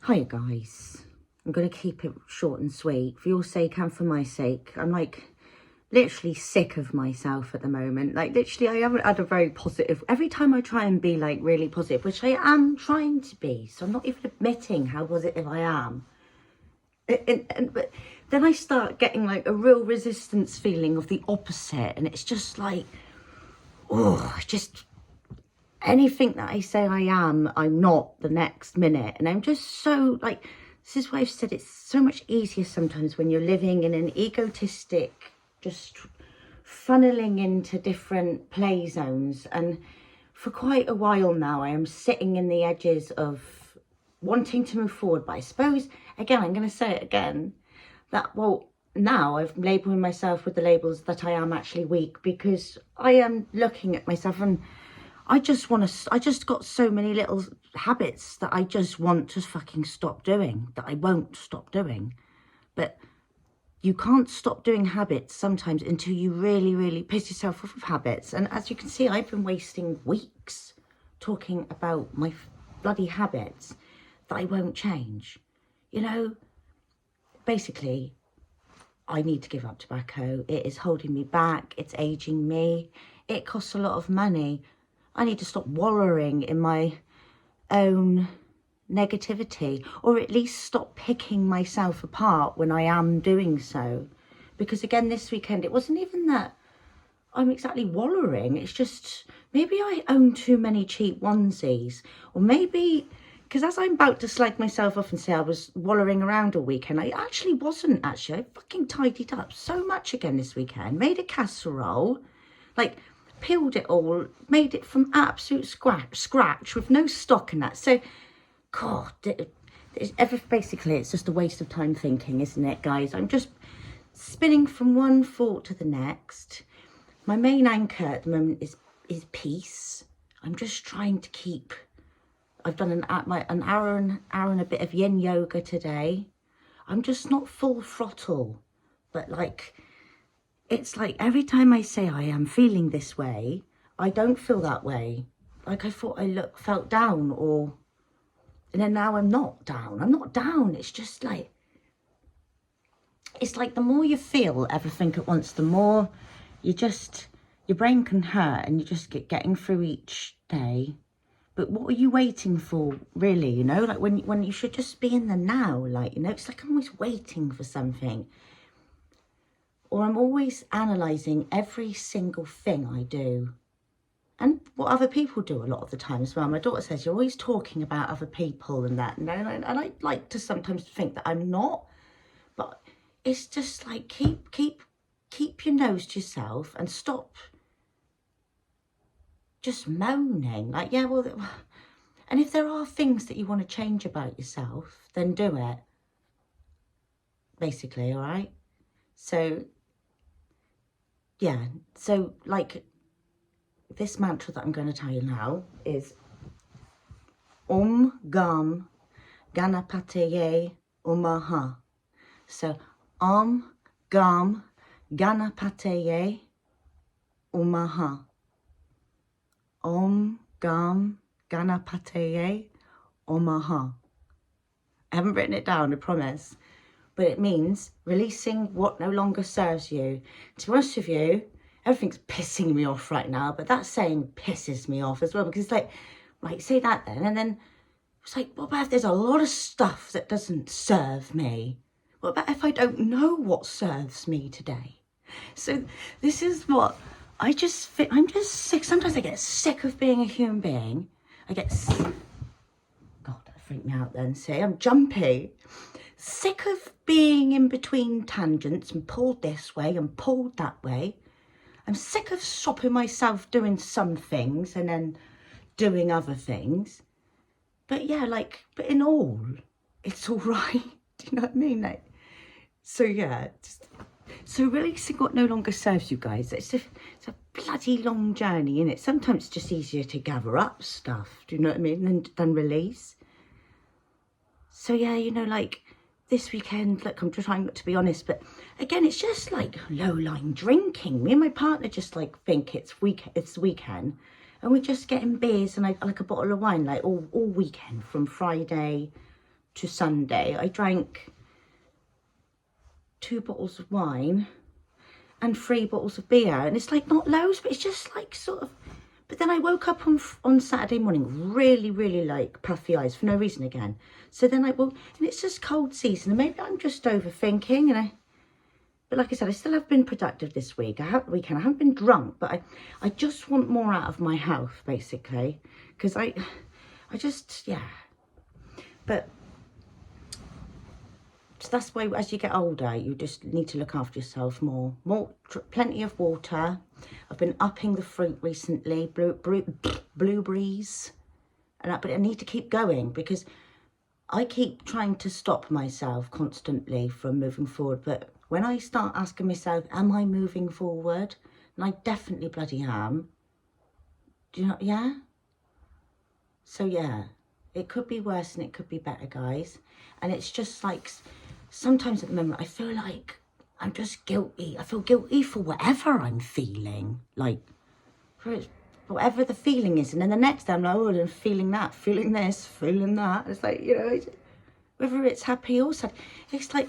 Hiya guys, I'm going to keep it short and sweet for your sake and for my sake. I'm like literally sick of myself at the moment. Like literally I haven't had a very positive, every time I try and be like really positive, which I am trying to be, so I'm not even admitting how positive I am. But then I start getting like a real resistance feeling of the opposite, and it's just like, oh, just anything that I say I am, I'm not the next minute. And I'm just so like, this is why I've said it's so much easier sometimes when you're living in an egotistic, just funneling into different play zones. And for quite a while now, I am sitting in the edges of wanting to move forward. But I suppose, again, I'm going to say it again, that, well, now I've labelled myself with the labels that I am actually weak, because I am looking at myself and I just got so many little habits that I just want to fucking stop doing, that I won't stop doing. But you can't stop doing habits sometimes until you really, really piss yourself off of habits. And as you can see, I've been wasting weeks talking about my bloody habits that I won't change. You know, basically, I need to give up tobacco. It is holding me back. It's aging me. It costs a lot of money. I need to stop wallowing in my own negativity, or at least stop picking myself apart when I am doing so. Because again, this weekend, it wasn't even that I'm exactly wallowing. It's just, maybe I own too many cheap onesies, or maybe, because as I'm about to slag myself off and say I was wallowing around all weekend, I actually wasn't actually. I fucking tidied up so much again this weekend. Made a casserole, like, peeled it all, made it from absolute scratch with no stock in that. So, God, basically it's just a waste of time thinking, isn't it, guys? I'm just spinning from one thought to the next. My main anchor at the moment is peace. I'm just trying to keep. I've done an hour and a bit of yin yoga today. I'm just not full throttle, but like, it's like every time I say I am feeling this way, I don't feel that way. Like I thought I felt down, and then now I'm not down. I'm not down. It's just like, it's like the more you feel everything at once, the more your brain can hurt, and you just getting through each day. But what are you waiting for, really? You know, like when you should just be in the now, like, you know, it's like I'm always waiting for something. Or I'm always analysing every single thing I do. And what other people do a lot of the time as well. My daughter says, you're always talking about other people and that. And I like to sometimes think that I'm not. But it's just like, keep your nose to yourself and stop just moaning. Like, yeah, well, and if there are things that you want to change about yourself, then do it. Basically, all right? So, yeah, so like this mantra that I'm going to tell you now is Gam Ganapataye Namaha. So Gam Ganapataye Namaha. Gam Ganapataye Namaha. I haven't written it down, I promise. But it means releasing what no longer serves you. To be honest with you, everything's pissing me off right now, but that saying pisses me off as well, because it's like, right, say that then, and then it's like, what about if there's a lot of stuff that doesn't serve me? What about if I don't know what serves me today? So this is what I'm just sick. Sometimes I get sick of being a human being. God, that freaked me out then. See, I'm jumpy. Sick of being in between tangents and pulled this way and pulled that way. I'm sick of stopping myself doing some things and then doing other things. But yeah, like, but in all, it's all right. Do you know what I mean? Like, so yeah, so releasing what no longer serves you, guys. It's a bloody long journey, innit? Sometimes it's just easier to gather up stuff. Do you know what I mean? Than release. So yeah, you know, like, this weekend, look, I'm just trying not to be honest, but again, it's just like low-line drinking. Me and my partner just like think it's the weekend, and we're just getting beers and like a bottle of wine like all weekend from Friday to Sunday, I drank 2 bottles of wine and 3 bottles of beer, and it's like not loads, but it's just like sort of. But then I woke up on Saturday morning really like puffy eyes for no reason again. So then and it's just cold season, and maybe I'm just overthinking, but like I said, I still have been productive this week. I haven't been drunk, but I just want more out of my health, basically, because I just, yeah. But so that's why as you get older, you just need to look after yourself more. Plenty of water. I've been upping the fruit recently, blueberries, but I need to keep going because I keep trying to stop myself constantly from moving forward. But when I start asking myself, am I moving forward? And I definitely bloody am. Do you know? Yeah. So yeah, it could be worse and it could be better, guys. And it's just like, sometimes at the moment, I feel like I'm just guilty. I feel guilty for whatever I'm feeling. Like, for whatever the feeling is. And then the next day I'm like, oh, I'm feeling that, feeling this, feeling that. It's like, you know, whether it's happy or sad. It's like,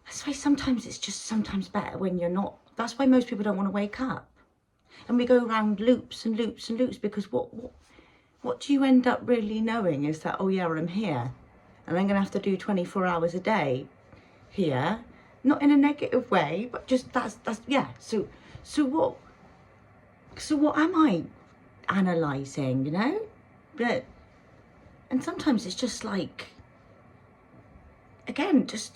that's why sometimes it's just sometimes better when you're not. That's why most people don't want to wake up. And we go around loops and loops and loops, because what do you end up really knowing is that, oh yeah, I'm here. And I'm going to have to do 24 hours a day here. Not in a negative way, but just that's yeah. So what am I analysing, you know? And sometimes it's just like, again, there's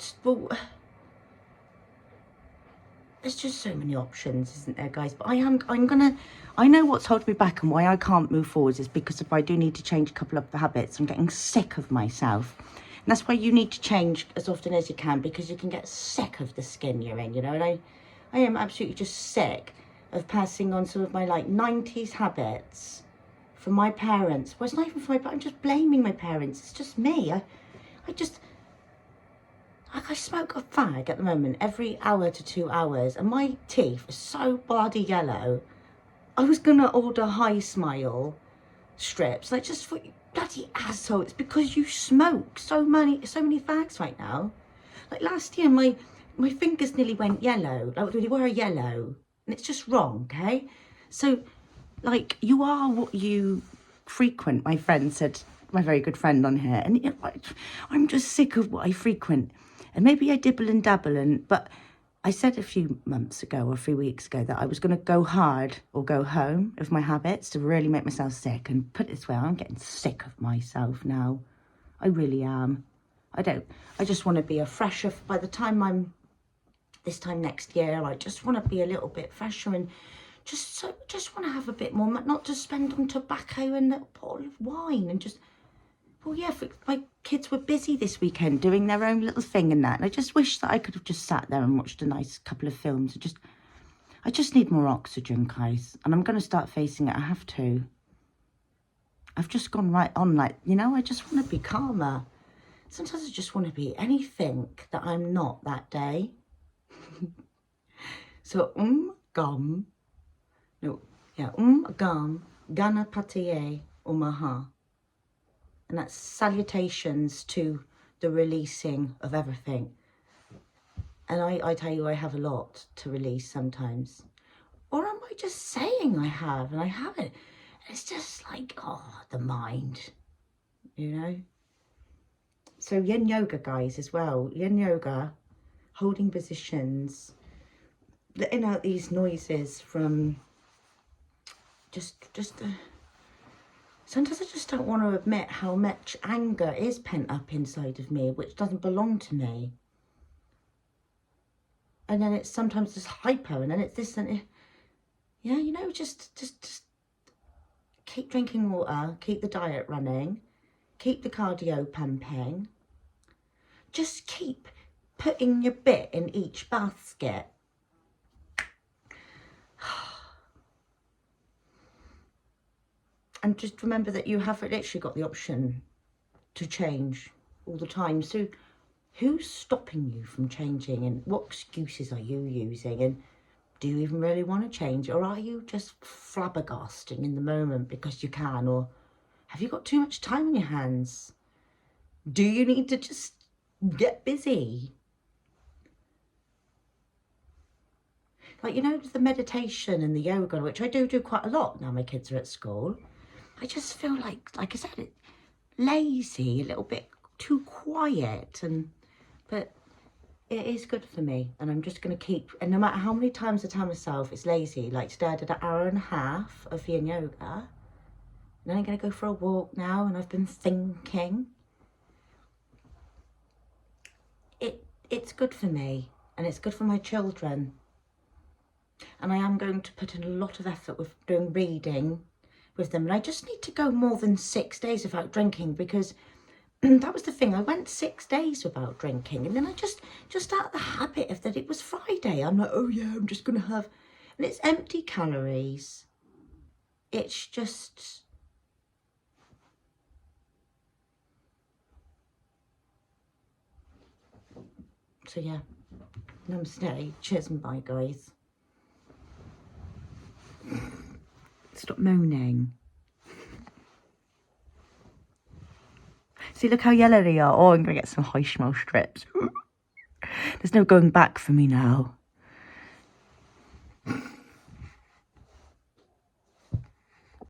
just so many options, isn't there, guys? But I know what's holding me back and why I can't move forward is because if I do need to change a couple of the habits, I'm getting sick of myself. And that's why you need to change as often as you can, because you can get sick of the skin you're in, you know? And I am absolutely just sick of passing on some of my like 90s habits from my parents. Well, it's not even from I'm just blaming my parents. It's just me. I smoke a fag at the moment every hour to 2 hours, and my teeth are so bloody yellow. I was gonna order High Smile strips, like, just for you bloody asshole. It's because you smoke so many fags right now. Like last year, my fingers nearly went yellow. Like they were yellow, and it's just wrong. Okay, so like you are what you frequent. My friend said, my very good friend on here, and you know, I'm just sick of what I frequent. And maybe I dibble and dabble, but I said a few months ago or a few weeks ago that I was going to go hard or go home with my habits to really make myself sick. And put it this way, I'm getting sick of myself now. I really am. I just want to be a fresher. By the time this time next year, I just want to be a little bit fresher and just want to have a bit more, not to spend on tobacco and a bottle of wine and just. Well, yeah, my kids were busy this weekend doing their own little thing and that. And I just wish that I could have just sat there and watched a nice couple of films. I just need more oxygen, guys. And I'm going to start facing it. I have to. I've just gone right on, like, you know, I just want to be calmer. Sometimes I just want to be anything that I'm not that day. So, Gam Ganapataye Namaha. And that's salutations to the releasing of everything. And I tell you, I have a lot to release sometimes. Or am I just saying I have and I haven't? It's just like, oh, the mind, you know? So yin yoga, guys, as well. Yin yoga, holding positions, letting out these noises from sometimes I just don't want to admit how much anger is pent up inside of me, which doesn't belong to me. And then it's sometimes just hyper, and then it's this and it. Yeah, you know, just keep drinking water, keep the diet running, keep the cardio pumping. Just keep putting your bit in each basket. And just remember that you have literally got the option to change all the time. So who's stopping you from changing, and what excuses are you using, and do you even really want to change, or are you just flabbergasting in the moment because you can, or have you got too much time on your hands? Do you need to just get busy? Like, you know, the meditation and the yoga, which I do quite a lot now my kids are at school. I just feel like I said, lazy, a little bit too quiet, but it is good for me, and I'm just going to keep, and no matter how many times I tell myself it's lazy, like today I did an hour and a half of yin yoga, and then I'm going to go for a walk now, and I've been thinking. It's good for me, and it's good for my children, and I am going to put in a lot of effort with doing reading with them, and I just need to go more than 6 days without drinking, because that was the thing. I went 6 days without drinking, and then I just out of the habit of that it was Friday, I'm like, oh yeah, I'm just gonna have, and it's empty calories. It's just, so yeah, namaste, cheers and bye guys. Stop moaning. See, look how yellow they are. Oh, I'm gonna get some high schmo strips. There's no going back for me now.